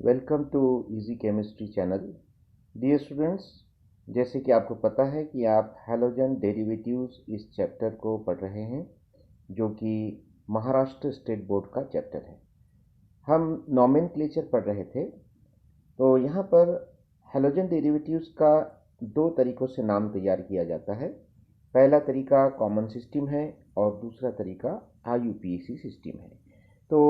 Welcome to easy chemistry channel. Dear students, जैसे कि आपको पता है कि आप हैलोजन डेरिवेटिव्स इस चैप्टर को पढ़ रहे हैं, जो कि महाराष्ट्र स्टेट बोर्ड का चैप्टर है। हम नॉमेनक्लेचर पढ़ रहे थे। तो यहाँ पर हैलोजन डेरिवेटिव्स का दो तरीक़ों से नाम तैयार किया जाता है। पहला तरीका कॉमन सिस्टम है और दूसरा तरीका IUPAC सिस्टम है। तो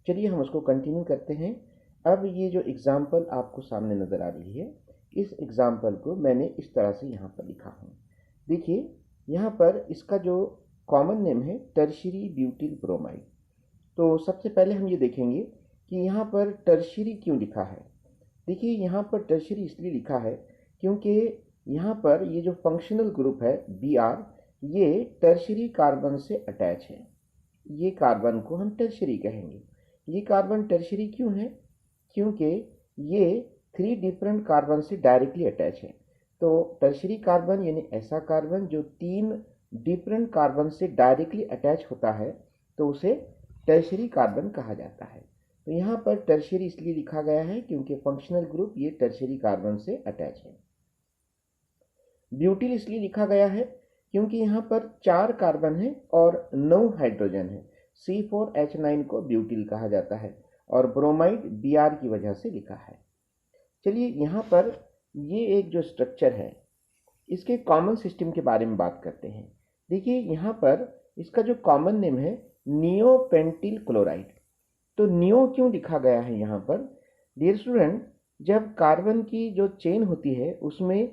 चलिए हम उसको कंटिन्यू करते हैं। अब ये जो एग्ज़ाम्पल आपको सामने नज़र आ रही है, इस एग्ज़ाम्पल को मैंने इस तरह से यहाँ पर लिखा हूँ। देखिए, यहाँ पर इसका जो कॉमन नेम है टर्शियरी ब्यूटिल ब्रोमाइड। तो सबसे पहले हम ये देखेंगे कि यहाँ पर टर्शियरी क्यों लिखा है। देखिए, यहाँ पर टर्शियरी इसलिए लिखा है क्योंकि यहाँ पर ये जो फंक्शनल ग्रुप है Br, ये टर्शियरी कार्बन से अटैच है। ये कार्बन को हम टर्शियरी कहेंगे। ये कार्बन टर्शियरी क्यों है? क्योंकि ये 3 डिफरेंट कार्बन से डायरेक्टली अटैच है। तो टर्शियरी कार्बन यानी ऐसा कार्बन जो 3 डिफरेंट कार्बन से डायरेक्टली अटैच होता है, तो उसे टर्शियरी कार्बन कहा जाता है। तो यहाँ पर टर्शियरी इसलिए लिखा गया है क्योंकि फंक्शनल ग्रुप ये टर्शियरी कार्बन से अटैच है। ब्यूटिल इसलिए लिखा गया है क्योंकि यहाँ पर 4 कार्बन है और 9 हाइड्रोजन है। C4H9 को ब्यूटिल कहा जाता है और ब्रोमाइड Br की वजह से लिखा है। चलिए, यहाँ पर ये एक जो स्ट्रक्चर है, इसके कॉमन सिस्टम के बारे में बात करते हैं। देखिए, यहाँ पर इसका जो कॉमन नेम है नियोपेंटिल क्लोराइड। तो नियो क्यों लिखा गया है यहाँ पर? डियर स्टूडेंट, जब कार्बन की जो चेन होती है उसमें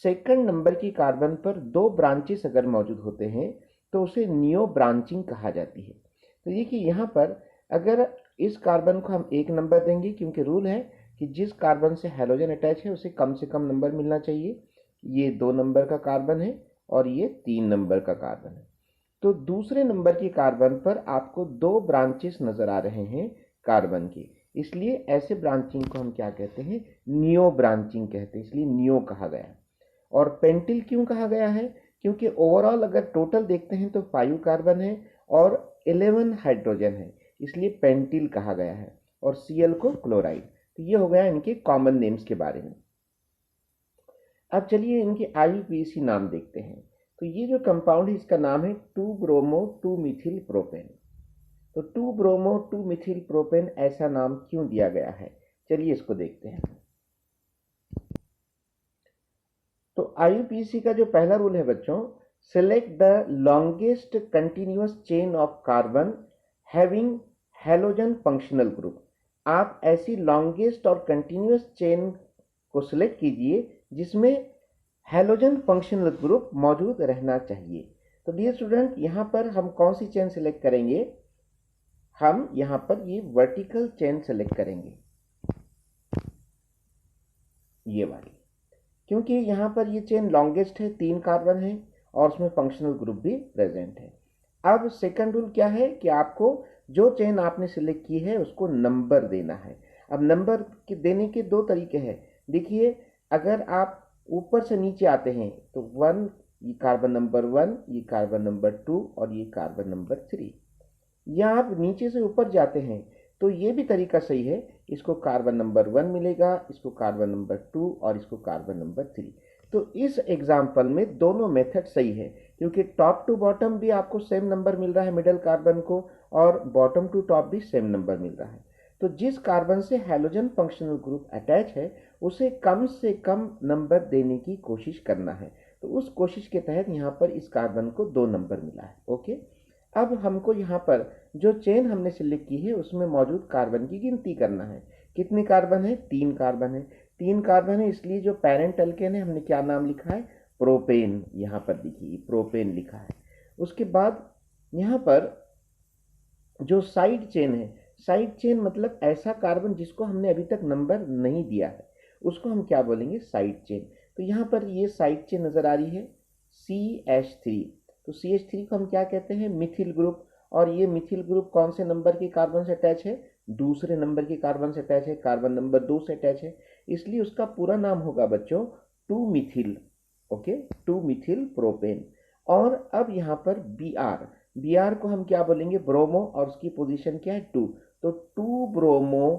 सेकंड नंबर की कार्बन पर 2 ब्रांचेस अगर मौजूद होते हैं तो उसे नियो ब्रांचिंग कहा जाती है। तो देखिए, यहाँ पर अगर इस कार्बन को हम 1 नंबर देंगे, क्योंकि रूल है कि जिस कार्बन से हैलोजन अटैच है उसे कम से कम नंबर मिलना चाहिए। ये 2 नंबर का कार्बन है और ये 3 नंबर का कार्बन है। तो दूसरे नंबर के कार्बन पर आपको 2 ब्रांचेस नजर आ रहे हैं कार्बन के, इसलिए ऐसे ब्रांचिंग को हम क्या कहते हैं? नियो ब्रांचिंग कहते हैं, इसलिए नियो कहा गया। और पेंटिल क्यों कहा गया है? क्योंकि ओवरऑल अगर टोटल देखते हैं तो 5 कार्बन है और 11 हाइड्रोजन है, इसलिए पेंटिल कहा गया है। और Cl को क्लोराइड। तो ये हो गया इनके कॉमन नेम्स के बारे में। अब चलिए इनके IUPAC नाम देखते हैं। तो ये जो कंपाउंड है इसका नाम है 2-ब्रोमो 2-मिथिल प्रोपेन। तो 2-ब्रोमो 2-मिथिल प्रोपेन ऐसा नाम क्यों दिया गया है? चलिए इसको देखते हैं। तो IUPAC का जो पहला रूल है बच्चों, select the longest continuous chain of carbon having halogen functional group. आप ऐसी लॉन्गेस्ट और कंटिन्यूअस चेन को सिलेक्ट कीजिए जिसमें हैलोजन फंक्शनल ग्रुप मौजूद रहना चाहिए। तो डियर स्टूडेंट, यहाँ पर हम कौन सी चेन सिलेक्ट करेंगे? हम यहाँ पर ये वर्टिकल चेन सिलेक्ट करेंगे, ये वाली, क्योंकि यहाँ पर ये चेन लॉन्गेस्ट है, 3 कार्बन है और उसमें फंक्शनल ग्रुप भी प्रेजेंट है। अब सेकंड रूल क्या है कि आपको जो चेन आपने सिलेक्ट की है उसको नंबर देना है। अब नंबर देने के 2 तरीके हैं। देखिए, अगर आप ऊपर से नीचे आते हैं तो 1, ये कार्बन नंबर 1, ये कार्बन नंबर 2 और ये कार्बन नंबर 3। या आप नीचे से ऊपर जाते हैं तो ये भी तरीका सही है। इसको कार्बन नंबर 1 मिलेगा, इसको कार्बन नंबर 2 और इसको कार्बन नंबर 3। तो इस एग्जाम्पल में दोनों मेथड सही है, क्योंकि टॉप टू बॉटम भी आपको सेम नंबर मिल रहा है मिडल कार्बन को, और बॉटम टू टॉप भी सेम नंबर मिल रहा है। तो जिस कार्बन से हैलोजन फंक्शनल ग्रुप अटैच है उसे कम से कम नंबर देने की कोशिश करना है। तो उस कोशिश के तहत यहाँ पर इस कार्बन को 2 नंबर मिला है। ओके, अब हमको यहाँ पर जो चेन हमने सिलेक्ट की है उसमें मौजूद कार्बन की गिनती करना है। कितने कार्बन है? 3 कार्बन है। 3 कार्बन है, इसलिए जो पेरेंट अल्केन है हमने क्या नाम लिखा है? प्रोपेन। यहाँ पर देखिए प्रोपेन लिखा है। उसके बाद यहाँ पर जो साइड चेन है, साइड चेन मतलब ऐसा कार्बन जिसको हमने अभी तक नंबर नहीं दिया है, उसको हम क्या बोलेंगे? Side chain. तो यहाँ पर ये साइड चेन नजर आ रही है CH3। तो CH3 को हम क्या कहते हैं? Methyl group. और ये मिथिल ग्रुप कौन से नंबर के कार्बन से अटैच है? दूसरे नंबर के कार्बन से अटैच है, कार्बन नंबर 2 से अटैच है, इसलिए उसका पूरा नाम होगा बच्चों 2-मिथिल। Okay, 2-मिथिल propane. और अब यहाँ पर Br को हम क्या बोलेंगे? ब्रोमो, और उसकी पोजीशन क्या है? 2। तो 2-ब्रोमो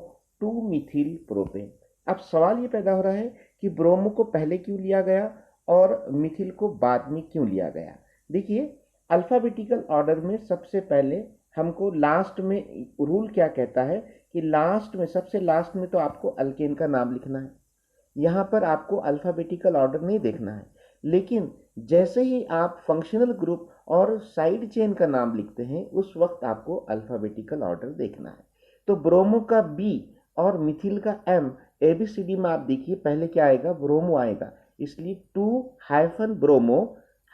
2 मिथिल प्रोपेन। अब सवाल ये पैदा हो रहा है कि ब्रोमो को पहले क्यों लिया गया और मिथिल को बाद में क्यों लिया गया। देखिए, अल्फ़ाबेटिकल ऑर्डर में सबसे पहले हमको लास्ट में, रूल क्या कहता है कि लास्ट में, सबसे लास्ट में तो आपको अल्केन का नाम लिखना है। यहाँ पर आपको अल्फ़ाबेटिकल ऑर्डर नहीं देखना है, लेकिन जैसे ही आप फंक्शनल ग्रुप और साइड चेन का नाम लिखते हैं उस वक्त आपको अल्फ़ाबेटिकल ऑर्डर देखना है। तो ब्रोमो का बी और मिथिल का एम, एबीसीडी में आप देखिए पहले क्या आएगा, ब्रोमो आएगा, इसलिए 2 ब्रोमो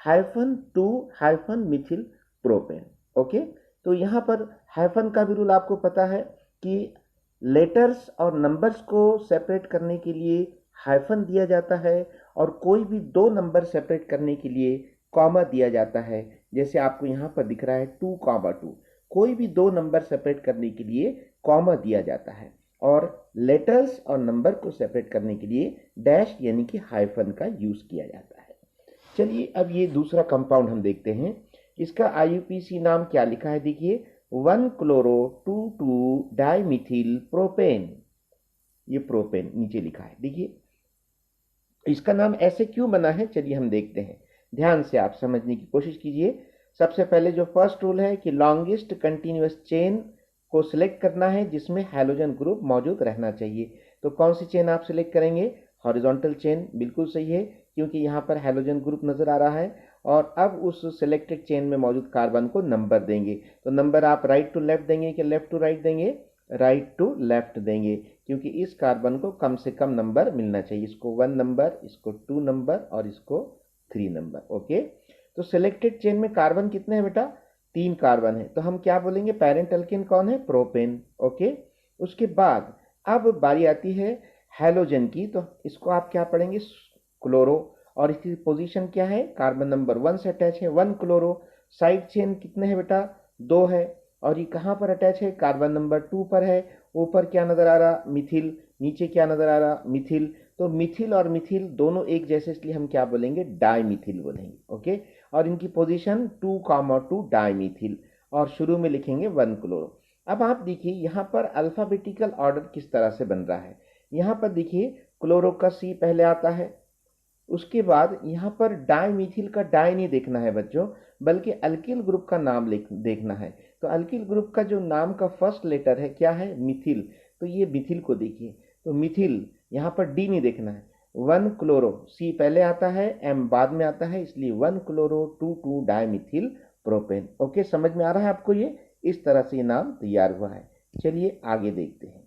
-2 मिथिल प्रोपेन। ओके, तो यहाँ पर हाइफन का भी रूल आपको पता है कि लेटर्स और नंबर्स को सेपरेट करने के लिए हाइफन दिया जाता है और कोई भी दो नंबर सेपरेट करने के लिए कॉमा दिया जाता है। जैसे आपको यहाँ पर दिख रहा है 2, 2, कोई भी दो नंबर सेपरेट करने के लिए कॉमा दिया जाता है और लेटर्स और नंबर को सेपरेट करने के लिए डैश यानी कि हाइफन का यूज किया जाता है। चलिए अब ये दूसरा कंपाउंड हम देखते हैं। इसका आईयूपीसी नाम क्या लिखा है, देखिए 1-क्लोरो 2,2-डाइमिथिल प्रोपेन। ये प्रोपेन नीचे लिखा है, देखिए इसका नाम ऐसे क्यों बना है, चलिए हम देखते हैं। ध्यान से आप समझने की कोशिश कीजिए। सबसे पहले जो फर्स्ट रूल है कि लॉन्गेस्ट कंटिन्यूअस चेन को सिलेक्ट करना है जिसमें हैलोजन ग्रुप मौजूद रहना चाहिए। तो कौन सी चेन आप सिलेक्ट करेंगे, हॉरिजॉन्टल चेन, बिल्कुल सही है क्योंकि यहाँ पर हैलोजन ग्रुप नजर आ रहा है। और अब उस सिलेक्टेड चेन में मौजूद कार्बन को नंबर देंगे। तो नंबर आप राइट टू लेफ्ट देंगे कि लेफ्ट टू राइट देंगे, राइट टू लेफ्ट देंगे, क्योंकि इस कार्बन को कम से कम नंबर मिलना चाहिए। इसको 1 नंबर, इसको 2 नंबर और इसको 3 नंबर। ओके, तो सिलेक्टेड चेन में कार्बन कितने हैं बेटा, 3 कार्बन है। तो हम क्या बोलेंगे, पेरेंट अल्केन कौन है, प्रोपेन। ओके, उसके बाद अब बारी आती है हैलोजन की। तो इसको आप क्या पढ़ेंगे, क्लोरो, और इसकी पोजीशन क्या है, कार्बन नंबर 1 से अटैच है, 1 क्लोरो। साइड चेन कितने हैं बेटा, 2 है। और ये कहाँ पर अटैच है, कार्बन नंबर 2 पर है। ऊपर क्या नजर आ रहा, मिथिल, नीचे क्या नजर आ रहा, मिथिल। तो मिथिल और मिथिल दोनों एक जैसे, इसलिए हम क्या बोलेंगे, डाइमिथिल बोलेंगे। ओके, और इनकी पोजीशन 2, 2 डाइमिथिल, और शुरू में लिखेंगे 1 क्लोरो। अब आप देखिए यहाँ पर अल्फाबेटिकल ऑर्डर किस तरह से बन रहा है। यहाँ पर देखिए क्लोरो का सी पहले आता है, उसके बाद यहाँ पर डाइमिथिल का डाई नहीं देखना है बच्चों, बल्कि अल्किल ग्रुप का नाम देखना है। तो अल्किल ग्रुप का जो नाम का फर्स्ट लेटर है क्या है, मिथिल। तो ये मिथिल को देखिए, तो मिथिल, यहाँ पर डी नहीं देखना है। 1 क्लोरो, सी पहले आता है, एम बाद में आता है, इसलिए 1 क्लोरो 2,2 डाइमिथिल प्रोपेन। ओके, समझ में आ रहा है आपको, ये इस तरह से ये नाम तैयार हुआ है। चलिए आगे देखते हैं।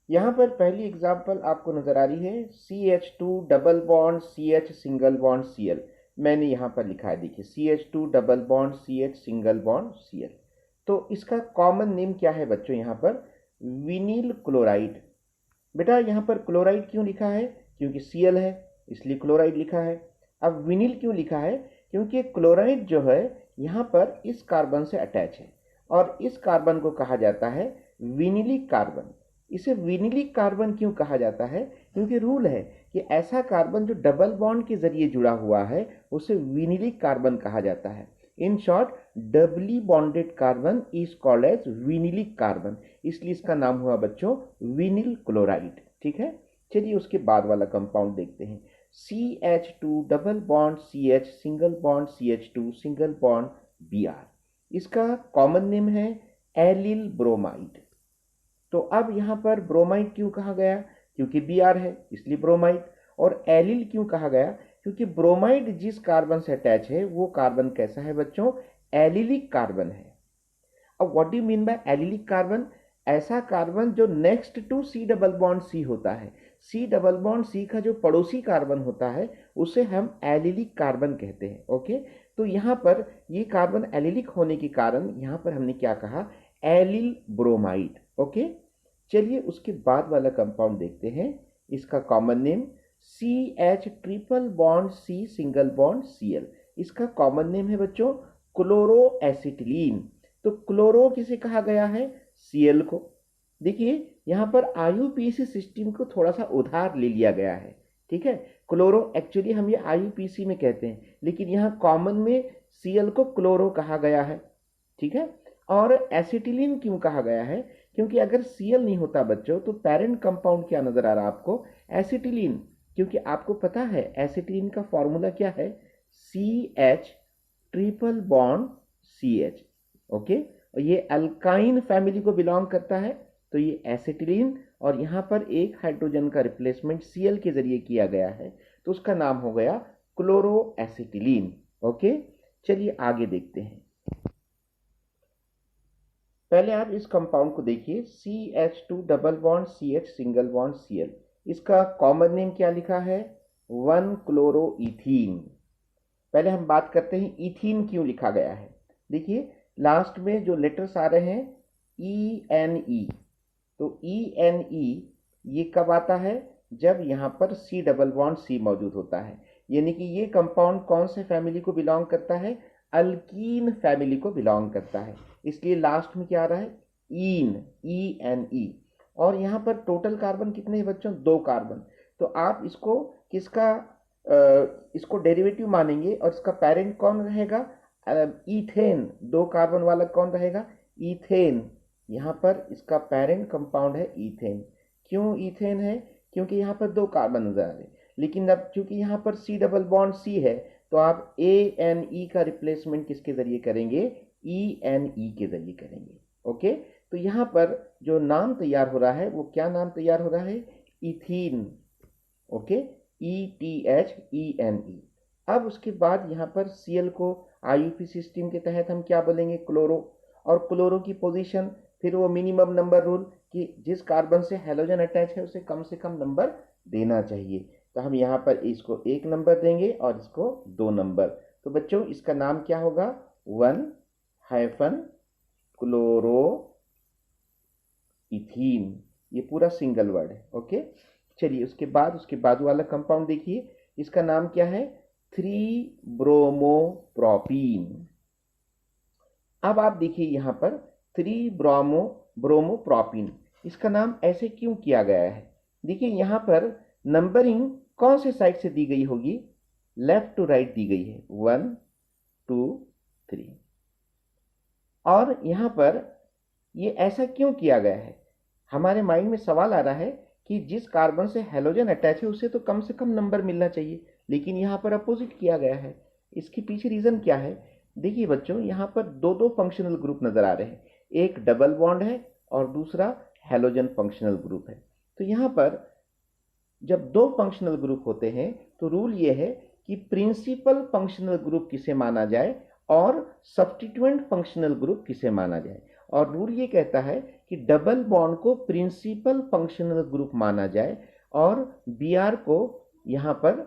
यहाँ पर पहली एग्जाम्पल आपको नजर आ रही है, CH2 double bond CH single bond Cl। मैंने यहाँ पर लिखा है, देखिए CH2 double bond CH single bond Cl। तो इसका कॉमन नेम क्या है बच्चों, यहाँ पर विनिल क्लोराइड। बेटा यहाँ पर क्लोराइड क्यों लिखा है, क्योंकि Cl है इसलिए क्लोराइड लिखा है। अब विनिल क्यों लिखा है, क्योंकि क्लोराइड जो है यहाँ पर इस कार्बन से अटैच है और इस कार्बन को कहा जाता है विनिलिक कार्बन। इसे विनिलिक कार्बन क्यों कहा जाता है, क्योंकि रूल है कि ऐसा कार्बन जो डबल बॉन्ड के जरिए जुड़ा हुआ है उसे विनिलिक कार्बन कहा जाता है। In short, doubly bonded carbon is called as vinylic carbon, इसलिए इसका नाम हुआ बच्चों विनिल क्लोराइड। ठीक है, चलिए उसके बाद वाला कंपाउंड देखते हैं। CH2 double bond CH single bond CH2 single bond Br। इसका कॉमन नेम है एलिल ब्रोमाइड। तो अब यहाँ पर ब्रोमाइड क्यों कहा गया, क्योंकि Br है इसलिए ब्रोमाइड। और एलिल क्यों कहा गया, क्योंकि ब्रोमाइड जिस कार्बन से अटैच है वो कार्बन कैसा है बच्चों, एलिलिक कार्बन है। अब what do you mean by allylic carbon, ऐसा कार्बन जो next to C double bond C होता है। C डबल बॉन्ड C का जो पड़ोसी कार्बन होता है उसे हम एलिलिक कार्बन कहते हैं। ओके, तो यहाँ पर ये कार्बन एलिलिक होने के कारण यहाँ पर हमने क्या कहा, एलिल ब्रोमाइड। ओके, चलिए उसके बाद वाला कंपाउंड देखते हैं। इसका common name CH triple bond C single bond Cl। इसका कॉमन नेम है बच्चों क्लोरो एसिटिलीन। तो क्लोरो किसे कहा गया है, Cl को। देखिए यहाँ पर IUPAC सिस्टम को थोड़ा सा उधार ले लिया गया है। ठीक है, क्लोरो एक्चुअली हम ये IUPAC में कहते हैं, लेकिन यहाँ कॉमन में Cl को क्लोरो कहा गया है। ठीक है, और एसिटिलीन क्यों कहा गया है, क्योंकि अगर Cl नहीं होता बच्चों तो पेरेंट कंपाउंड क्या नजर आ रहा है आपको, एसिटिलीन। क्योंकि आपको पता है एसिटिलीन का फॉर्मूला क्या है, CH triple bond CH। Okay, और ये अल्काइन फैमिली को बिलोंग करता है, तो ये एसिटिलीन और यहाँ पर एक हाइड्रोजन का रिप्लेसमेंट Cl के जरिए किया गया है, तो उसका नाम हो गया क्लोरोएसिटिलीन। ओके, चलिए आगे देखते हैं। पहले आप इस कंपाउंड को देखिए, CH2 double bond CH single bond Cl। इसका कॉमन नेम क्या लिखा है, 1 क्लोरोईथीन। पहले हम बात करते हैं इथीन क्यों लिखा गया है। देखिए लास्ट में जो लेटर्स आ रहे हैं ENE, तो ENE ये कब आता है, जब यहाँ पर C डबल बॉन्ड C मौजूद होता है, यानी कि ये कंपाउंड कौन से फैमिली को बिलोंग करता है, अल्कीन फैमिली को बिलोंग करता है, इसलिए लास्ट में क्या आ रहा है, ईन, ENE। और यहाँ पर टोटल कार्बन कितने हैं बच्चों, 2 कार्बन। तो आप इसको किसका इसको डेरिवेटिव मानेंगे और इसका पेरेंट कौन रहेगा, ईथेन। 2 कार्बन वाला कौन रहेगा, ईथेन। यहाँ पर इसका पेरेंट कंपाउंड है ईथेन। क्यों ईथेन है, क्योंकि यहाँ पर 2 कार्बन नजर आ रहे हैं, लेकिन अब चूंकि यहाँ पर C डबल बॉन्ड C है, तो आप ANE का रिप्लेसमेंट किसके जरिए करेंगे, ENE के जरिए करेंगे। ओके, तो यहाँ पर जो नाम तैयार हो रहा है वो क्या नाम तैयार हो रहा है, इथीन। Okay, ETHENE। अब उसके बाद यहाँ पर Cl को IUP सिस्टम के तहत हम क्या बोलेंगे, क्लोरो। और क्लोरो की पोजीशन, फिर वो मिनिमम नंबर रूल कि जिस कार्बन से हेलोजन अटैच है उसे कम से कम नंबर देना चाहिए, तो हम यहाँ पर इसको 1 नंबर देंगे और इसको 2 नंबर। तो बच्चों इसका नाम क्या होगा, 1 क्लोरो इथीन। ये पूरा सिंगल वर्ड है। ओके, चलिए उसके बाद वाला कंपाउंड देखिए, इसका नाम क्या है, 3 ब्रोमोप्रोपीन। अब आप देखिए यहाँ पर 3 ब्रोमोप्रोपीन, इसका नाम ऐसे क्यों किया गया है। देखिए यहाँ पर नंबरिंग कौन से साइड से दी गई होगी, लेफ्ट टू राइट दी गई है, 1 2 3। और यहाँ पर ये ऐसा क्यों किया गया है, हमारे माइंड में सवाल आ रहा है कि जिस कार्बन से हेलोजन अटैच है उसे तो कम से कम नंबर मिलना चाहिए, लेकिन यहाँ पर अपोजिट किया गया है। इसके पीछे रीजन क्या है, देखिए बच्चों यहाँ पर 2 फंक्शनल ग्रुप नजर आ रहे हैं, एक डबल बॉन्ड है और दूसरा हेलोजन फंक्शनल ग्रुप है। तो यहाँ पर जब 2 फंक्शनल ग्रुप होते हैं तो रूल ये है कि प्रिंसिपल फंक्शनल ग्रुप किसे माना जाए और सब्स्टिट्यूएंट फंक्शनल ग्रुप किसे माना जाए। और रूल ये कहता है कि डबल बॉन्ड को प्रिंसिपल फंक्शनल ग्रुप माना जाए और Br को यहाँ पर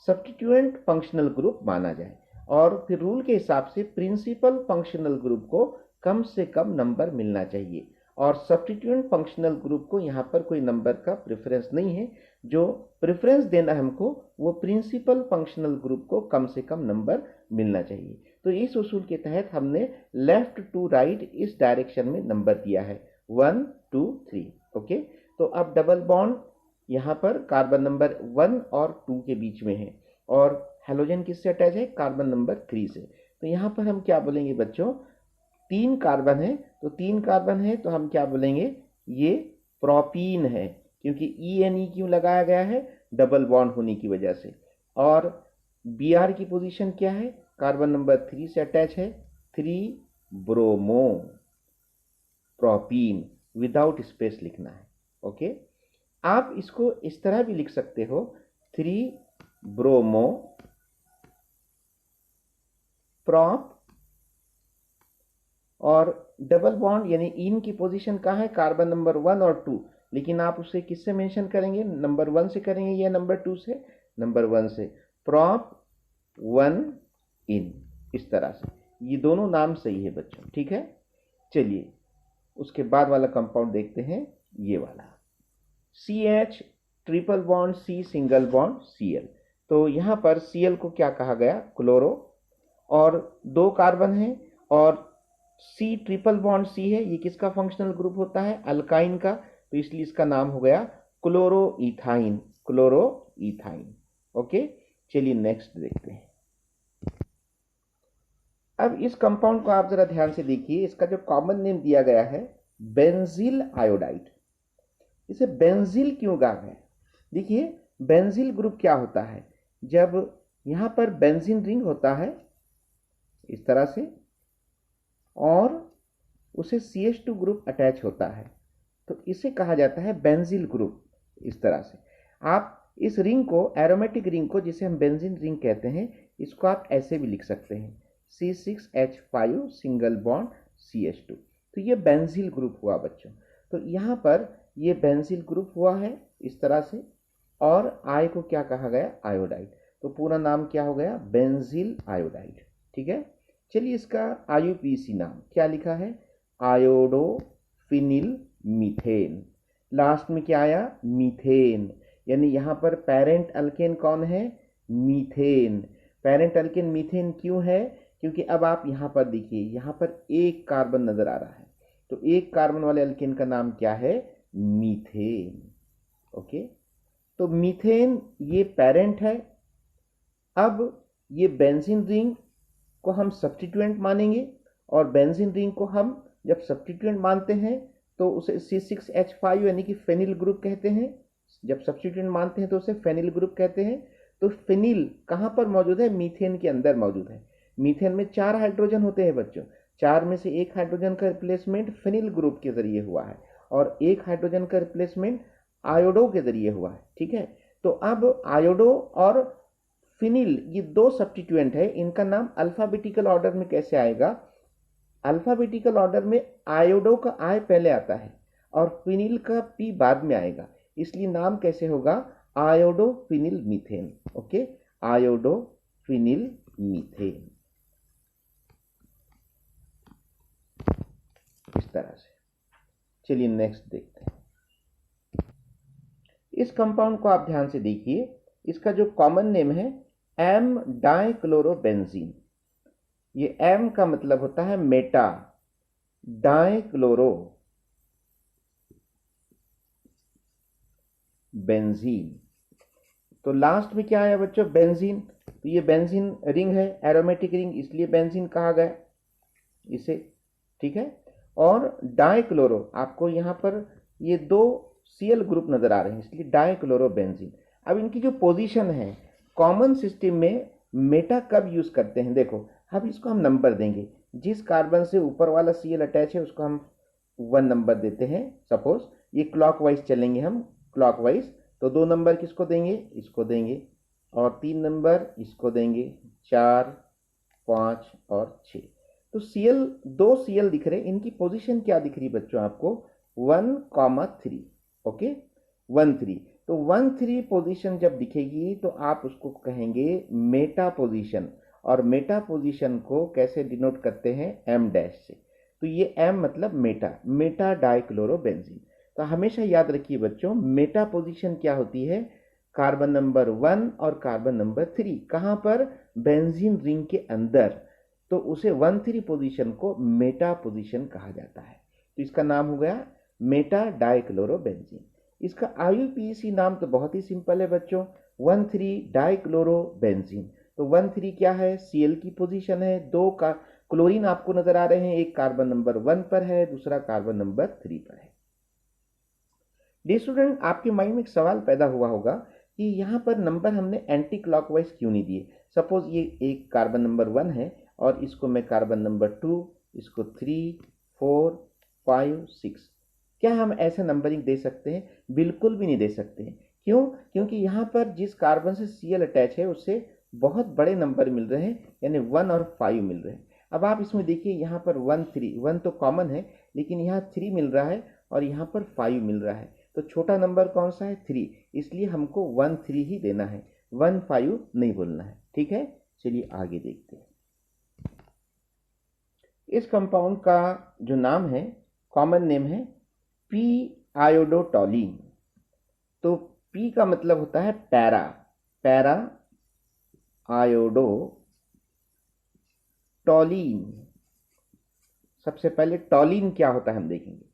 सब्स्टिट्यूएंट फंक्शनल ग्रुप माना जाए। और फिर रूल के हिसाब से प्रिंसिपल फंक्शनल ग्रुप को कम से कम नंबर मिलना चाहिए और सब्स्टिट्यूएंट फंक्शनल ग्रुप को यहाँ पर कोई नंबर का प्रेफरेंस नहीं है, जो प्रेफरेंस देना हमको वो प्रिंसिपल फंक्शनल ग्रुप को कम से कम नंबर मिलना चाहिए। तो इस उसूल के तहत हमने लेफ्ट टू राइट इस डायरेक्शन में नंबर दिया है, 1 2 3। ओके, तो अब डबल बॉन्ड यहाँ पर कार्बन नंबर 1 और 2 के बीच में है और हेलोजन किससे अटैच है, कार्बन नंबर 3 से। तो यहाँ पर हम क्या बोलेंगे बच्चों, 3 कार्बन है, तो 3 कार्बन है तो हम क्या बोलेंगे, ये प्रोपीन है, क्योंकि ENE क्यों लगाया गया है, डबल बॉन्ड होने की वजह से। और Br की पोजीशन क्या है, कार्बन नंबर 3 से अटैच है, 3 ब्रोमो प्रोपीन, विदाउट स्पेस लिखना है। ओके, आप इसको इस तरह भी लिख सकते हो, 3 ब्रोमो प्रॉप, और डबल बॉन्ड यानी इन की पोजीशन कहाँ है, कार्बन नंबर 1 और 2, लेकिन आप उसे किससे मेंशन करेंगे, नंबर 1 से करेंगे या नंबर 2 से, नंबर 1 से, प्रॉप 1 इन, इस तरह से। ये दोनों नाम सही है बच्चों, ठीक है। चलिए उसके बाद वाला कंपाउंड देखते हैं, ये वाला CH triple bond C single bond Cl। तो यहाँ पर Cl को क्या कहा गया, क्लोरो, और 2 कार्बन है और C ट्रिपल बॉन्ड C है, ये किसका फंक्शनल ग्रुप होता है, अल्काइन का, तो इसलिए इसका नाम हो गया क्लोरोईथाइन, क्लोरोईथाइन। ओके, चलिए नेक्स्ट देखते हैं। अब इस कंपाउंड को आप जरा ध्यान से देखिए, इसका जो कॉमन नेम दिया गया है बेंजील आयोडाइड। इसे बेंजील क्यों कहा है? देखिए बेंजील ग्रुप क्या होता है, जब यहां पर बेंजीन रिंग होता है इस तरह से और उसे CH2 ग्रुप अटैच होता है, तो इसे कहा जाता है बेंजील ग्रुप। इस तरह से आप इस रिंग को, एरोमेटिक रिंग को, जिसे हम बेंजीन रिंग कहते हैं, इसको आप ऐसे भी लिख सकते हैं C6H5 सिंगल बॉन्ड CH2। तो ये बेंजील ग्रुप हुआ बच्चों। तो यहाँ पर ये बेंजील ग्रुप हुआ है इस तरह से, और आई को क्या कहा गया? आयोडाइड। तो पूरा नाम क्या हो गया? बेंजील आयोडाइड। ठीक है, चलिए इसका IUPAC नाम क्या लिखा है? Iodo phenyl methane. लास्ट में क्या आया? मीथेन। यानी यहाँ पर पेरेंट अल्केन कौन है? मीथेन। पेरेंट अल्केन मीथेन क्यों है? क्योंकि अब आप यहाँ पर देखिए, यहाँ पर एक कार्बन नजर आ रहा है, तो एक कार्बन वाले अल्केन का नाम क्या है? मीथेन। ओके, तो मीथेन ये पेरेंट है। अब ये बेंजीन रिंग को हम सब्स्टिट्यूएंट मानेंगे, और बेंजीन रिंग को हम जब सब्स्टिट्यूएंट मानते हैं तो उसे C6H5 यानी कि फेनिल ग्रुप कहते हैं। जब सब्स्टिट्यूएंट मानते हैं तो उसे फेनिल ग्रुप कहते हैं। तो फेनिल कहाँ पर मौजूद है? मीथेन के अंदर मौजूद है। मीथेन में 4 हाइड्रोजन होते हैं बच्चों। 4 में से एक हाइड्रोजन का रिप्लेसमेंट फेनिल ग्रुप के जरिए हुआ है, और एक हाइड्रोजन का रिप्लेसमेंट आयोडो के जरिए हुआ है। ठीक है, तो अब आयोडो और फिनिल ये दो सब्स्टिट्यूएंट है, इनका नाम अल्फाबेटिकल ऑर्डर में कैसे आएगा? अल्फाबेटिकल ऑर्डर में आयोडो का आई पहले आता है और फिनिल का पी बाद में आएगा, इसलिए नाम कैसे होगा? Iodo phenyl methane. Okay, iodo phenyl methane, इस तरह से। चलिए नेक्स्ट देखते हैं। इस कंपाउंड को आप ध्यान से देखिए, इसका जो कॉमन नेम है एम डाइक्लोरोबेंजीन। ये एम का मतलब होता है मेटा, डाइक्लोरो बेंजीन। तो लास्ट में क्या आया बच्चों? बेंजीन। तो ये बेंजीन रिंग है, एरोमेटिक रिंग, इसलिए बेंजीन कहा गया इसे। ठीक है, और डाइक्लोरो, आपको यहां पर ये दो Cl ग्रुप नजर आ रहे हैं, इसलिए डाइक्लोरोबेंजीन। अब इनकी जो पोजीशन है कॉमन सिस्टम में, मेटा कब यूज करते हैं? देखो, अब इसको हम नंबर देंगे। जिस कार्बन से ऊपर वाला Cl अटैच है उसको हम 1 नंबर देते हैं। सपोज ये क्लॉकवाइज चलेंगे हम, क्लॉकवाइज, तो 2 नंबर किसको देंगे? इसको देंगे, और 3 नंबर इसको देंगे, 4, 5 और 6। तो Cl, 2 Cl दिख रहे हैं, इनकी पोजीशन क्या दिख रही है बच्चों आपको? 1,3। ओके, 1,3। तो 1,3 पोजीशन जब दिखेगी तो आप उसको कहेंगे मेटा पोजीशन, और मेटा पोजीशन को कैसे डिनोट करते हैं? M डैश से। तो ये M मतलब मेटा, मेटा डाइक्लोरोबेंजीन। तो हमेशा याद रखिए बच्चों, मेटा पोजीशन क्या होती है? कार्बन नंबर 1 और कार्बन नंबर 3 कहां पर? बेंजीन रिंग के अंदर। तो उसे 1,3 पोजीशन को मेटा पोजीशन कहा जाता है। तो इसका नाम हो गया मेटा डाइक्लोरोबेंजीन। इसका IUPAC नाम तो बहुत ही सिंपल है बच्चों, 1,3 डाइक्लोरोबेंजीन। तो 1,3 क्या है? Cl की पोजीशन है। 2 का क्लोरीन आपको नजर आ रहे हैं, एक कार्बन नंबर 1 पर है, दूसरा कार्बन नंबर 3 पर है। डियर स्टूडेंट, आपके माइंड में एक सवाल पैदा हुआ होगा कि यहाँ पर नंबर हमने एंटी क्लॉकवाइज क्यों नहीं दिए? सपोज ये एक कार्बन नंबर 1 है, और इसको मैं कार्बन नंबर 2, इसको 3, 4, 5, 6, क्या हम ऐसे नंबरिंग दे सकते हैं? बिल्कुल भी नहीं दे सकते हैं। क्यों? क्योंकि यहाँ पर जिस कार्बन से Cl अटैच है उससे बहुत बड़े नंबर मिल रहे हैं, यानी 1 और 5 मिल रहे हैं। अब आप इसमें देखिए, यहाँ पर 1, 3, 1 तो कॉमन है, लेकिन यहाँ 3 मिल रहा है और यहाँ पर 5 मिल रहा है। तो छोटा नंबर कौन सा है? 3, इसलिए हमको 1, 3 ही देना है, 1, 5 नहीं बोलना है। ठीक है, चलिए आगे देखते हैं। इस कंपाउंड का जो नाम है, कॉमन नेम है पी आयोडोटोलिन। तो पी का मतलब होता है पैरा, पैरा आयोडोटोलिन। सबसे पहले टोलिन क्या होता है हम देखेंगे।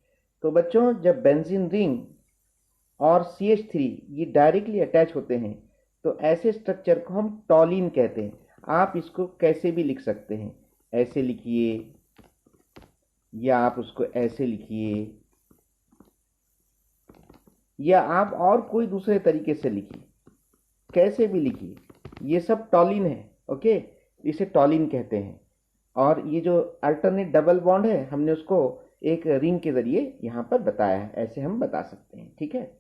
तो बच्चों, जब बेंजीन रिंग और CH3 ये डायरेक्टली अटैच होते हैं तो ऐसे स्ट्रक्चर को हम टोलिन कहते हैं। आप इसको कैसे भी लिख सकते हैं, ऐसे लिखिए, या आप उसको ऐसे लिखिए, या आप और कोई दूसरे तरीके से लिखिए, कैसे भी लिखिए, ये सब टॉलिन है। ओके, इसे टॉलिन कहते हैं। और ये जो अल्टरनेट डबल बॉन्ड है, हमने उसको एक रिंग के जरिए यहाँ पर बताया है, ऐसे हम बता सकते हैं। ठीक है,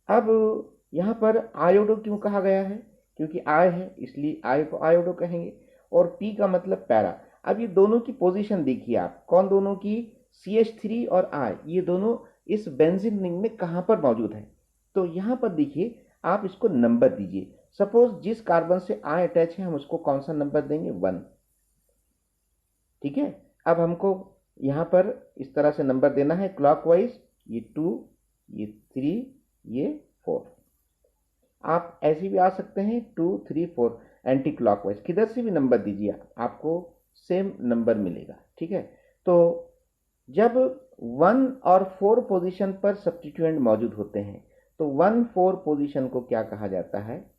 अब यहाँ पर आयोडो क्यों कहा गया है? क्योंकि आय है, इसलिए आय को आयोडो कहेंगे। और पी का मतलब पैरा। अब ये दोनों की पोजीशन देखिए आप, कौन दोनों की? CH3 और आय, ये दोनों इस बेंजीन रिंग में कहाँ पर मौजूद है? तो यहाँ पर देखिए, आप इसको नंबर दीजिए। सपोज जिस कार्बन से आय अटैच है, हम उसको कौन सा नंबर देंगे? 1। ठीक है, अब हमको यहाँ पर इस तरह से नंबर देना है क्लॉकवाइज, ये 2, ये 3, ये 4। आप ऐसे भी आ सकते हैं 2, 3, 4 एंटी क्लॉकवाइज, किधर से भी नंबर दीजिए, आपको सेम नंबर मिलेगा। ठीक है, तो जब 1 और 4 पोजीशन पर सब्स्टिट्यूएंट मौजूद होते हैं तो 1, 4 पोजीशन को क्या कहा जाता है?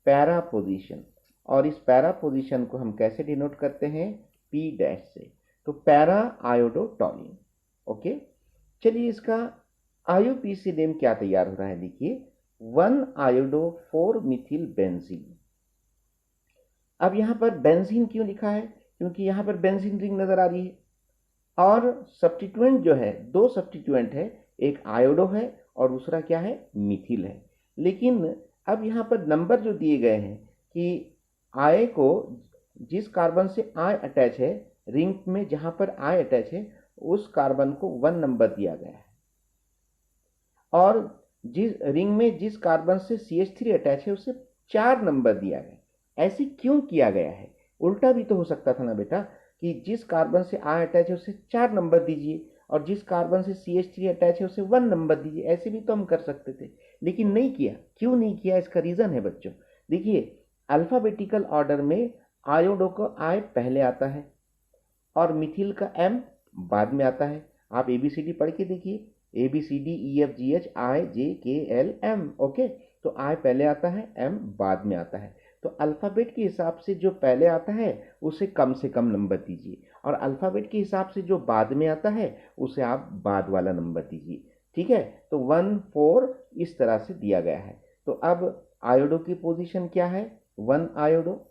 Para position. और इस पैरा पोजीशन को हम कैसे डिनोट करते हैं? P डैश से। तो पैरा आयोडो टॉलिन। ओके, चलिए इसका IUPAC नेम क्या तैयार हो रहा है, देखिए 1 आयोडो 4 मिथिल बेंजीन। अब यहां पर बेंजीन क्यों लिखा है? क्योंकि यहां पर बेंजीन रिंग नजर आ रही है और सब्स्टिट्यूएंट जो है, दो सब्स्टिट्यूएंट है, एक आयोडो है और दूसरा क्या है? मिथिल है। लेकिन अब यहाँ पर नंबर जो दिए गए हैं कि आय को, जिस कार्बन से आय अटैच है, रिंग में जहां पर आय अटैच है, उस कार्बन को 1 नंबर दिया गया है। और जिस रिंग में जिस कार्बन से CH3 अटैच है, उसे 4 नंबर दिया गया। ऐसे क्यों किया गया है? उल्टा भी तो हो सकता था ना बेटा, कि जिस कार्बन से आय अटैच है उसे 4 नंबर दीजिए और जिस कार्बन से CH3 अटैच है उसे 1 नंबर दीजिए। ऐसे भी तो हम कर सकते थे, लेकिन नहीं किया। क्यों नहीं किया? इसका रीजन है बच्चों। देखिए, अल्फाबेटिकल ऑर्डर में आयोडो का आय पहले आता है और मिथिल का M बाद में आता है। आप ABCD पढ़ के देखिए, ABCDEFGHIJKLM। ओके, तो I पहले आता है, M बाद में आता है। तो अल्फाबेट के हिसाब से जो पहले आता है उसे कम से कम नंबर दीजिए, और अल्फाबेट के हिसाब से जो बाद में आता है उसे आप बाद वाला नंबर दीजिए। ठीक है, तो 1, 4 इस तरह से दिया गया है। तो अब आयोडो की पोजीशन क्या है? 1 आयोडो।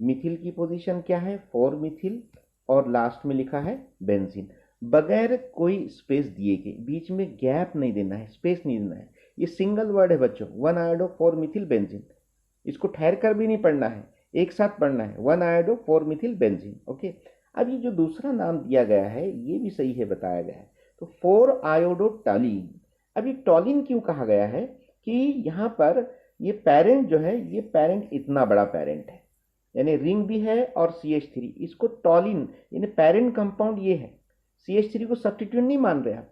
मिथिल की पोजीशन क्या है? 4 मिथिल। और लास्ट में लिखा है बेंजीन, बगैर कोई स्पेस दिए के। बीच में गैप नहीं देना है, स्पेस नहीं देना है। ये सिंगल वर्ड है बच्चों, 1 आयोडो 4 मिथिल बेंजीन। इसको ठहर कर भी नहीं पढ़ना है, एक साथ पढ़ना है, 1 आयोडो 4 मिथिल बेंजीन। ओके, अब ये जो दूसरा नाम दिया गया है ये भी सही है, बताया गया है। तो 4 आयोडो टॉलिन। अब ये टॉलिन क्यों कहा गया है? कि यहाँ पर ये पेरेंट जो है, ये पेरेंट इतना बड़ा पेरेंट है, यानी रिंग भी है और CH3, इसको टॉलिन यानी पेरेंट कंपाउंड ये है। CH3 को सब्स्टिट्यूएंट नहीं मान रहे आप,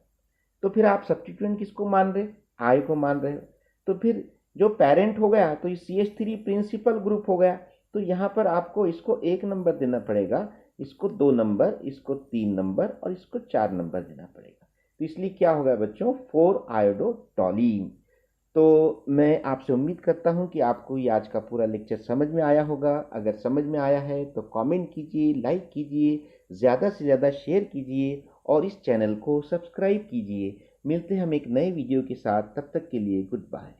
तो फिर आप सब्स्टिट्यूएंट किसको मान रहे? आय को मान रहे हो। तो फिर जो पेरेंट हो गया तो ये CH3 प्रिंसिपल ग्रुप हो गया। तो यहाँ पर आपको इसको 1 नंबर देना पड़ेगा, इसको 2 नंबर, इसको 3 नंबर और इसको 4 नंबर देना पड़ेगा। तो इसलिए क्या होगा बच्चों? 4 आयोडो टॉलिन। तो मैं आपसे उम्मीद करता हूं कि आपको ये आज का पूरा लेक्चर समझ में आया होगा। अगर समझ में आया है तो कमेंट कीजिए, लाइक कीजिए, ज़्यादा से ज़्यादा शेयर कीजिए और इस चैनल को सब्सक्राइब कीजिए। मिलते हैं हम एक नए वीडियो के साथ, तब तक के लिए गुड बाय।